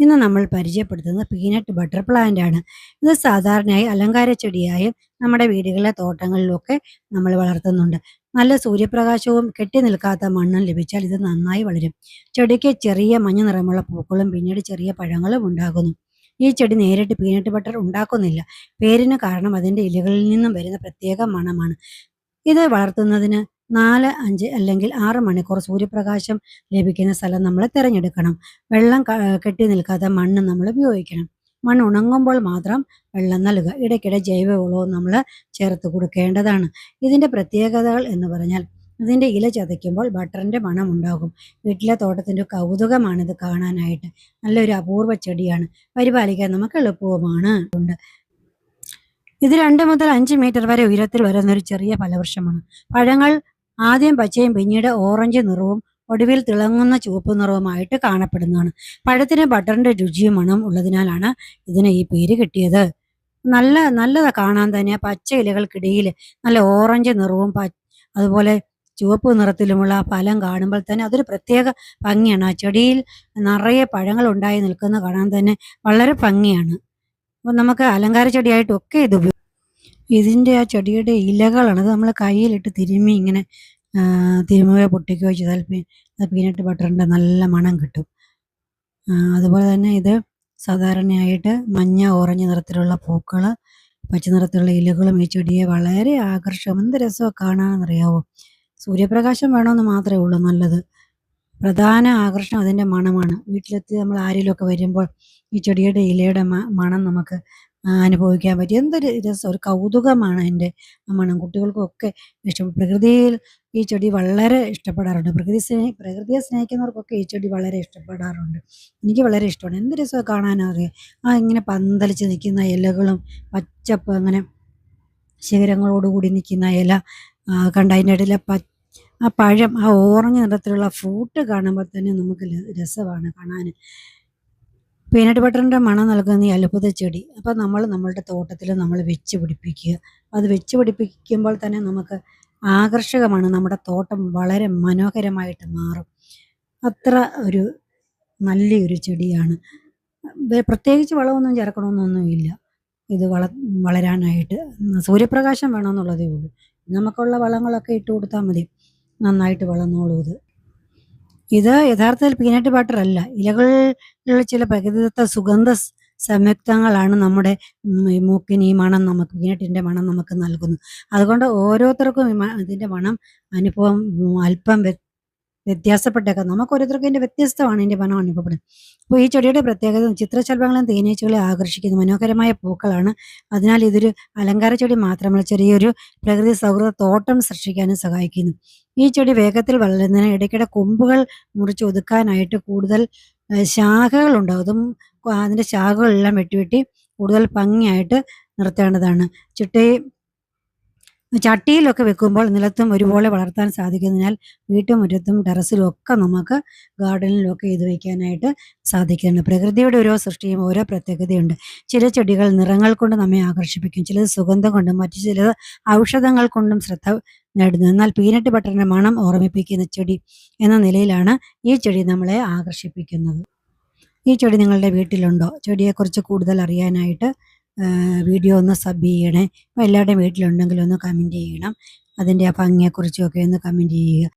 ഇന്ന് നമ്മൾ പരിചയപ്പെടുത്തുന്നത് പീനട്ട് ബട്ടർ പ്ലാന്റ് ആണ്. ഇത് സാധാരണയായി അലങ്കാര ചെടിയായും നമ്മുടെ വീടുകളിലെ തോട്ടങ്ങളിലൊക്കെ നമ്മൾ വളർത്തുന്നുണ്ട്. നല്ല സൂര്യപ്രകാശവും കെട്ടി നിൽക്കാത്ത മണ്ണും ലഭിച്ചാൽ ഇത് നന്നായി വളരും. ചെടിക്ക് ചെറിയ മഞ്ഞ നിറമുള്ള പൂക്കളും പിന്നീട് ചെറിയ പഴങ്ങളും ഉണ്ടാകുന്നു. ഈ ചെടി നേരിട്ട് പീനട്ട് ബട്ടർ ഉണ്ടാക്കുന്നില്ല. പേരിന് കാരണം അതിൻ്റെ ഇലകളിൽ നിന്നും വരുന്ന പ്രത്യേക മണമാണ്. ഇത് വളർത്തുന്നതിന് 4, 5 അല്ലെങ്കിൽ 6 മണിക്കൂർ സൂര്യപ്രകാശം ലഭിക്കുന്ന സ്ഥലം നമ്മൾ തിരഞ്ഞെടുക്കണം. വെള്ളം കെട്ടി നിൽക്കാത്ത മണ്ണ് നമ്മൾ ഉപയോഗിക്കണം. മണ്ണ് ഉണങ്ങുമ്പോൾ മാത്രം വെള്ളം നൽകുക. ഇടയ്ക്കിടെ ജൈവവളവും നമ്മൾ ചേർത്ത് കൊടുക്കേണ്ടതാണ്. ഇതിൻ്റെ പ്രത്യേകതകൾ എന്ന് പറഞ്ഞാൽ ഇതിൻ്റെ ഇല ചതയ്ക്കുമ്പോൾ ബട്ടറിൻ്റെ മണം ഉണ്ടാകും. വീട്ടിലെ തോട്ടത്തിൻ്റെ കൗതുകമാണിത് കാണാനായിട്ട്. നല്ലൊരു അപൂർവ ചെടിയാണ്. പരിപാലിക്കാൻ നമുക്ക് എളുപ്പവുമാണ്. ഇത് 2 മുതൽ 5 മീറ്റർ വരെ ഉയരത്തിൽ വരുന്ന ഒരു ചെറിയ ഫലവൃക്ഷമാണ്. പഴങ്ങൾ ആദ്യം പച്ചയും പിന്നീട് ഓറഞ്ച് നിറവും ഒടുവിൽ തിളങ്ങുന്ന ചുവപ്പ് നിറവുമായിട്ട് കാണപ്പെടുന്നതാണ്. പഴത്തിന് ബട്ടറിന്റെ രുചിയും മണവും ഉള്ളതിനാലാണ് ഇതിന് ഈ പേര് കിട്ടിയത്. നല്ലതാ കാണാൻ തന്നെ. പച്ച ഇലകൾക്കിടയിൽ നല്ല ഓറഞ്ച് നിറവും അതുപോലെ ചുവപ്പ് നിറത്തിലുമുള്ള ഫലം കാണുമ്പോൾ തന്നെ അതൊരു പ്രത്യേക ഭംഗിയാണ്. ആ ചെടിയിൽ നിറയെ പഴങ്ങൾ ഉണ്ടായി നിൽക്കുന്ന കാണാൻ തന്നെ വളരെ ഭംഗിയാണ്. അപ്പം നമുക്ക് അലങ്കാര ചെടിയായിട്ടൊക്കെ ഇത് ഇതിൻ്റെ ആ ചെടിയുടെ ഇലകളാണ്. അത് നമ്മൾ കയ്യിലിട്ട് തിരുമ്മി ഇങ്ങനെ തിരുമുകയോ പൊട്ടിക്കുകയോ ചെയ്താൽ പീനട്ട് ബട്ടറിൻ്റെ നല്ല മണം കിട്ടും. അതുപോലെ തന്നെ ഇത് സാധാരണയായിട്ട് മഞ്ഞ ഓറഞ്ച് നിറത്തിലുള്ള പൂക്കൾ, പച്ച നിറത്തിലുള്ള ഇലകളും ഈ ചെടിയെ വളരെ എന്ത് രസമാണ് കാണാനെന്നറിയാവോ. സൂര്യപ്രകാശം വേണമെന്ന് മാത്രമേ ഉള്ളൂ നല്ലത്. പ്രധാന ആകർഷണം അതിൻ്റെ മണമാണ്. വീട്ടിലെത്തി നമ്മൾ ആരെങ്കിലുമൊക്കെ വരുമ്പോൾ ഈ ചെടിയുടെ ഇലയുടെ മണം നമുക്ക് അനുഭവിക്കാൻ പറ്റി. എന്തൊരു രസം, ഒരു കൗതുകമാണ് അതിൻ്റെ മണം. കുട്ടികൾക്കൊക്കെ ഇഷ്ടം. പ്രകൃതിയിൽ ഈ ചെടി വളരെ ഇഷ്ടപ്പെടാറുണ്ട്. പ്രകൃതിയെ സ്നേഹിക്കുന്നവർക്കൊക്കെ ഈ ചെടി വളരെ ഇഷ്ടപ്പെടാറുണ്ട്. എനിക്ക് വളരെ ഇഷ്ടമാണ്. എന്ത് രസമാണ് കാണാനറിയാം. ഇങ്ങനെ പന്തലിച്ച് നിൽക്കുന്ന ഇലകളും പച്ചപ്പ് അങ്ങനെ ശിഖരങ്ങളോടുകൂടി നിൽക്കുന്ന ഇല കണ്ട അതിൻ്റെ ഇടയിലെ ആ പഴം, ആ ഓറഞ്ച് നിറത്തിലുള്ള ഫ്രൂട്ട് കാണുമ്പോൾ തന്നെ നമുക്ക് രസമാണ് കാണാൻ. പീനട്ട് ബട്ടറിൻ്റെ മണം നൽകുന്ന ഈ അത്ഭുത ചെടി അപ്പം നമ്മളുടെ തോട്ടത്തിൽ നമ്മൾ വെച്ച് പിടിപ്പിക്കുക. അത് വെച്ച് പിടിപ്പിക്കുമ്പോൾ തന്നെ നമുക്ക് ആകർഷകമാണ്. നമ്മുടെ തോട്ടം വളരെ മനോഹരമായിട്ട് മാറും. അത്ര ഒരു നല്ലൊരു ചെടിയാണ്. പ്രത്യേകിച്ച് വളമൊന്നും ചേർക്കണമെന്നൊന്നുമില്ല ഇത് വളരാനായിട്ട്. സൂര്യപ്രകാശം വേണമെന്നുള്ളതേ ഉള്ളൂ. നമുക്കുള്ള വളങ്ങളൊക്കെ ഇട്ട് കൊടുത്താൽ മതി, നന്നായിട്ട് വളർന്നോളൂ. ഇത് യഥാർത്ഥത്തിൽ പീനട്ട് ബട്ടർ അല്ല. ഇലകളിലുള്ള ചില പ്രകൃതിദത്ത സുഗന്ധ സംയുക്തങ്ങളാണ് നമ്മുടെ മൂക്കിന് ഈ മണം, നമുക്ക് പീനട്ടിൻ്റെ മണം നമുക്ക് നൽകുന്നു. അതുകൊണ്ട് ഓരോരുത്തർക്കും ഇതിൻ്റെ മണം അനുഭവം അല്പം വ്യത്യാസപ്പെട്ടേക്കാം. നമുക്ക് ഓരോരുത്തർക്കും ഇതിൻ്റെ വ്യത്യസ്തമാണ് ഇതിൻ്റെ മണം അനുഭവപ്പെടുന്നത്. അപ്പോൾ ഈ ചെടിയുടെ പ്രത്യേകത ചിത്രശലഭങ്ങളും തേനീച്ചകളെ ആകർഷിക്കുന്ന മനോഹരമായ പൂക്കളാണ്. അതിനാൽ ഇതൊരു അലങ്കാര ചെടി മാത്രമല്ല, ചെറിയൊരു പ്രകൃതി സൗഹൃദ തോട്ടം സൃഷ്ടിക്കാനും സഹായിക്കുന്നു. ഈ ചെടി വേഗത്തിൽ വളരുന്നതിന് ഇടയ്ക്കിടെ കൊമ്പുകൾ മുറിച്ച് ഒതുക്കാനായിട്ട് കൂടുതൽ ശാഖകളുണ്ടാകും. അതും അതിൻ്റെ ശാഖകളെല്ലാം വെട്ടി കൂടുതൽ ഭംഗിയായിട്ട് നിർത്തേണ്ടതാണ്. ചട്ടിയിലൊക്കെ വെക്കുമ്പോൾ നിലത്തും ഒരുപോലെ വളർത്താൻ സാധിക്കുന്നതിനാൽ വീട്ടുമുറ്റത്തും ടെറസിലും ഒക്കെ നമുക്ക് ഗാർഡനിലൊക്കെ ഇത് വയ്ക്കാനായിട്ട് സാധിക്കുന്നുണ്ട്. പ്രകൃതിയുടെ ഓരോ സൃഷ്ടിയും ഓരോ പ്രത്യേകതയുണ്ട്. ചില ചെടികൾ നിറങ്ങൾ കൊണ്ട് നമ്മെ ആകർഷിപ്പിക്കും, ചിലത് സുഗന്ധം കൊണ്ടും മറ്റു ചിലത് ഔഷധങ്ങൾ കൊണ്ടും ശ്രദ്ധ നേടുന്നു. എന്നാൽ പീനട്ട് ബട്ടറിൻ്റെ മണം ഓർമ്മിപ്പിക്കുന്ന ചെടി എന്ന നിലയിലാണ് ഈ ചെടി നമ്മളെ ആകർഷിപ്പിക്കുന്നത്. ഈ ചെടി നിങ്ങളുടെ വീട്ടിലുണ്ടോ? ചെടിയെക്കുറിച്ച് കൂടുതൽ അറിയാനായിട്ട് വീഡിയോ ഒന്ന് സബ് ചെയ്യണേ. അപ്പോൾ എല്ലാവരുടെയും വീട്ടിലുണ്ടെങ്കിൽ ഒന്ന് കമൻറ്റ് ചെയ്യണം. അതിൻ്റെ ആ ഭംഗിയെക്കുറിച്ചൊക്കെ ഒന്ന് കമൻറ്റ് ചെയ്യുക.